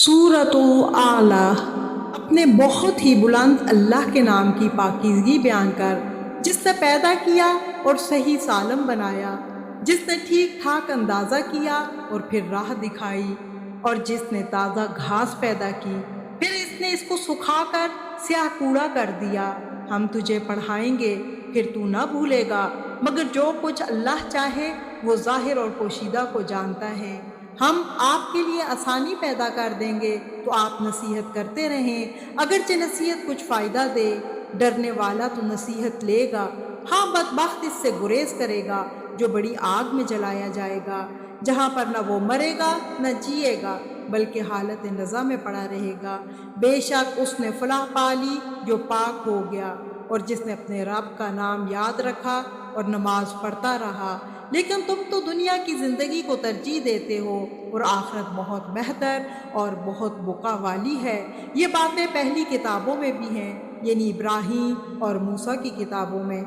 سورۃ اعلیٰ اپنے بہت ہی بلند اللہ کے نام کی پاکیزگی بیان کر، جس نے پیدا کیا اور صحیح سالم بنایا، جس نے ٹھیک ٹھاک اندازہ کیا اور پھر راہ دکھائی، اور جس نے تازہ گھاس پیدا کی پھر اس نے اس کو سکھا کر سیاہ کوڑا کر دیا۔ ہم تجھے پڑھائیں گے پھر تو نہ بھولے گا، مگر جو کچھ اللہ چاہے وہ ظاہر اور پوشیدہ کو جانتا ہے۔ ہم آپ کے لیے آسانی پیدا کر دیں گے تو آپ نصیحت کرتے رہیں، اگرچہ نصیحت کچھ فائدہ دے۔ ڈرنے والا تو نصیحت لے گا، ہاں بدبخت اس سے گریز کرے گا جو بڑی آگ میں جلایا جائے گا، جہاں پر نہ وہ مرے گا نہ جیے گا بلکہ حالت نزع میں پڑا رہے گا۔ بے شک اس نے فلاح پالی جو پاک ہو گیا اور جس نے اپنے رب کا نام یاد رکھا اور نماز پڑھتا رہا۔ لیکن تم تو دنیا کی زندگی کو ترجیح دیتے ہو اور آخرت بہت بہتر اور بہت بقا والی ہے۔ یہ باتیں پہلی کتابوں میں بھی ہیں، یعنی ابراہیم اور موسیٰ کی کتابوں میں۔